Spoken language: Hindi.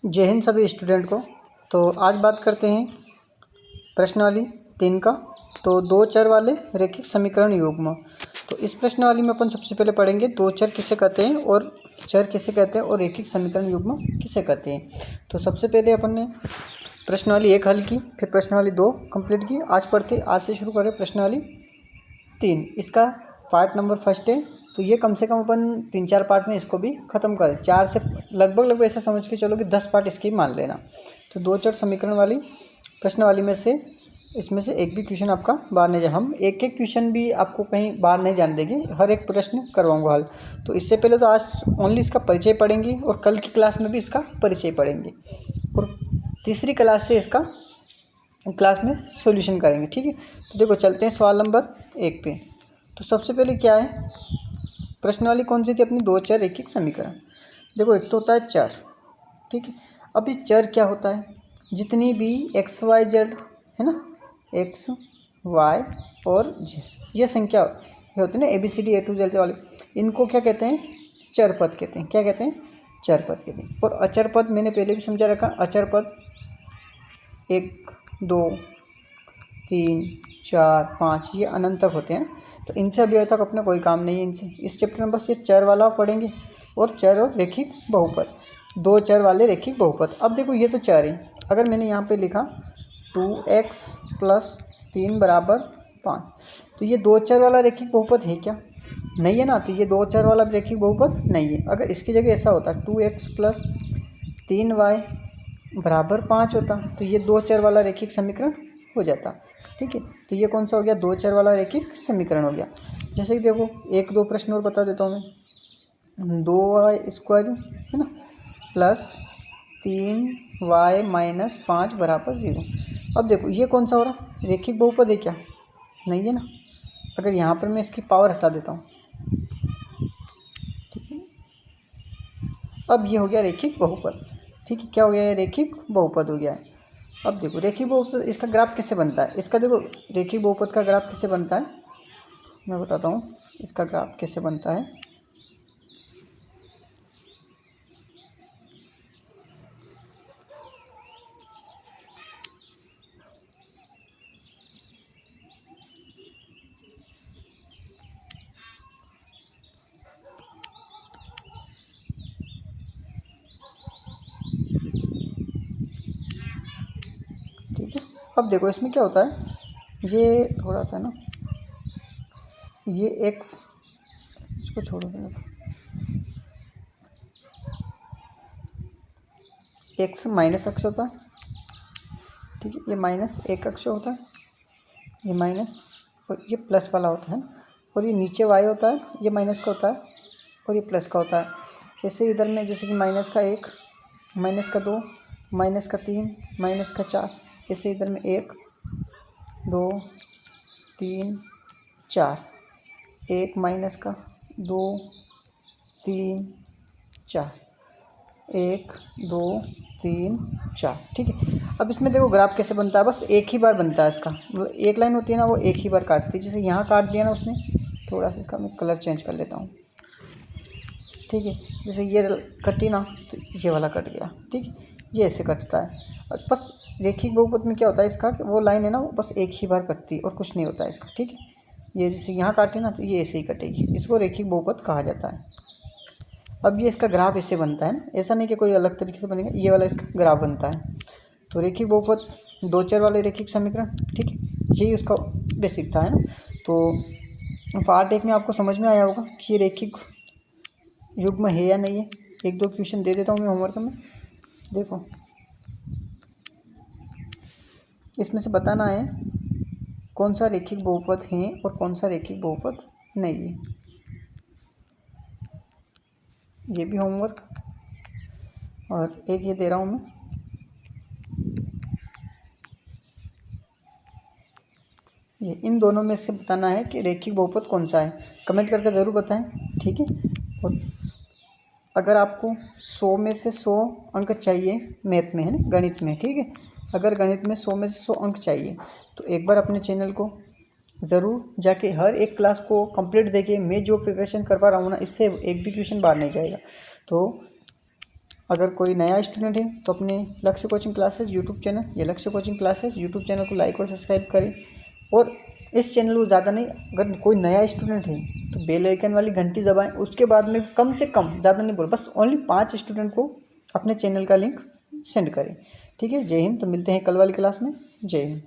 जय हिंद सभी स्टूडेंट को। तो आज बात करते हैं प्रश्नावली 3 का। तो दो चर वाले रैखिक समीकरण युग्म। तो इस प्रश्नावली में अपन सबसे पहले पढ़ेंगे दो चर किसे कहते हैं और चर किसे कहते हैं और रैखिक समीकरण युग्म किसे कहते हैं। तो सबसे पहले अपन ने प्रश्नावली 1 हल की, फिर प्रश्नावली 2 कंप्लीट की। आज से शुरू करें प्रश्नावली 3। इसका पार्ट नंबर फर्स्ट है। तो ये कम से कम अपन 3-4 पार्ट में इसको भी ख़त्म करें। 4 से लगभग ऐसा समझ के चलो कि 10 पार्ट इसकी मान लेना। तो दो चर समीकरण वाली प्रश्नावली में से इसमें से एक भी क्वेश्चन आपका बाहर नहीं जाए। हम एक एक क्वेश्चन भी आपको कहीं बाहर नहीं जाने देंगे, हर एक प्रश्न करवाऊंगा हल। तो इससे पहले तो आज ओनली इसका परिचय पढ़ेंगे और कल की क्लास में भी इसका परिचय पढ़ेंगे और तीसरी क्लास से इसका क्लास में सॉल्यूशन करेंगे। ठीक है, तो देखो चलते हैं सवाल नंबर 1 पे। तो सबसे पहले क्या है, प्रश्नावली कौन सी थी अपनी, दो चर रैखिक समीकरण। देखो एक तो होता है चर, ठीक है। अब ये चर क्या होता है, जितनी भी एक्स वाई जेड है ना, एक्स वाई और जेड ये संख्या ये होती है ना, ABCD A to Z वाले, इनको क्या कहते हैं, चर पद कहते हैं। क्या कहते हैं, चर पद कहते हैं। और अचर पद मैंने पहले भी समझा रखा, अचर पद 1 2 3 4 5 ये अनंत तक होते हैं। तो इनसे अभी तक अपने कोई काम नहीं है इनसे। इस चैप्टर में बस ये चर वाला पढ़ेंगे और चर और रैखिक बहुपद, दो चर वाले रैखिक बहुपद। अब देखो ये तो चर है, अगर मैंने यहाँ पे लिखा 2x + 3 = 5, तो ये दो चर वाला रैखिक बहुपद है क्या, नहीं है ना। तो ये दो चर वाला रैखिक बहुपद नहीं है। अगर इसकी जगह ऐसा होता 2x + 3y = 5 होता, तो ये दो चर वाला रैखिक समीकरण हो जाता। ठीक है, तो ये कौन सा हो गया, दो चर वाला रैखिक समीकरण हो गया। जैसे कि देखो एक दो प्रश्न और बता देता हूँ मैं। 2y² है ना +3y - 5 = 0। अब देखो ये कौन सा हो रहा, रैखिक बहुपद है क्या, नहीं है ना। अगर यहाँ पर मैं इसकी पावर हटा देता हूँ, ठीक है, अब ये हो गया रैखिक बहुपद। ठीक है, क्या हो गया, ये रैखिक बहुपद हो गया है। अब देखो रैखिक बहुपद इसका ग्राफ किससे बनता है, इसका देखो रैखिक बहुपद का ग्राफ किससे बनता है, मैं बताता हूँ इसका ग्राफ कैसे बनता है। ठीक है, अब देखो इसमें क्या होता है, ये थोड़ा सा ना, ये x, इसको छोड़ो पहले तो, x माइनस अक्ष होता है। ठीक है, ये माइनस एक अक्ष होता है, ये माइनस, और ये प्लस वाला होता है। और ये नीचे y होता है, ये माइनस का होता है और ये प्लस का होता है। ऐसे इधर में जैसे कि -1, -2, -3, -4, ऐसे इधर में 1 2 3 4, 1 -2 3 4, 1 2 3 4। ठीक है, अब इसमें देखो ग्राफ कैसे बनता है, बस एक ही बार बनता है इसका, मतलब एक लाइन होती है ना, वो एक ही बार काटती है। जैसे यहाँ काट दिया ना उसने, थोड़ा सा इसका मैं कलर चेंज कर लेता हूँ। ठीक है, जैसे ये कटी ना, तो ये वाला कट गया। ठीक है, ये ऐसे कटता है। और बस रैखिक बहुपद में क्या होता है इसका, कि वो लाइन है ना, वो बस एक ही बार कटती है और कुछ नहीं होता है इसका। ठीक है, ये जैसे यहाँ काटे ना, तो ये ऐसे ही कटेगी, इसको रैखिक बहुपद कहा जाता है। अब ये इसका ग्राफ ऐसे बनता है ना, ऐसा नहीं कि कोई अलग तरीके से बनेगा, ये वाला इसका ग्राफ बनता है। तो रैखिक बहुपद दो चर वाले रैखिक समीकरण, ठीक है, यही उसका बेसिक था, है ना। तो पार्ट 1 में आपको समझ में आया होगा कि ये रैखिक युग्म है या नहीं है। एक दो क्वेश्चन दे देता हूँ मैं होमवर्क में, देखो इसमें से बताना है कौन सा रैखिक बहुपद है और कौन सा रैखिक बहुपद नहीं है। ये भी होमवर्क, और एक ये दे रहा हूँ मैं, ये इन दोनों में से बताना है कि रैखिक बहुपद कौन सा है। कमेंट करके ज़रूर बताएं, ठीक है। और अगर आपको 100 में से 100 अंक चाहिए मैथ में, है ना, गणित में, ठीक है, अगर गणित में 100 में से 100 अंक चाहिए, तो एक बार अपने चैनल को ज़रूर जाके हर एक क्लास को कंप्लीट देखिए। मैं जो प्रिपरेशन करवा रहा हूँ ना, इससे एक भी क्वेश्चन बाहर नहीं जाएगा। तो अगर कोई नया स्टूडेंट है तो अपने लक्ष्य कोचिंग क्लासेस यूट्यूब चैनल, ये लक्ष्य कोचिंग क्लासेस यूट्यूब चैनल को लाइक और सब्सक्राइब करें। और इस चैनल को ज़्यादा नहीं, अगर कोई नया स्टूडेंट है तो बेल आइकन वाली घंटी दबाएं। उसके बाद में कम से कम, ज़्यादा नहीं बोल, बस ओनली 5 स्टूडेंट को अपने चैनल का लिंक सेंड करें। ठीक है, जय हिंद। तो मिलते हैं कल वाली क्लास में। जय हिंद।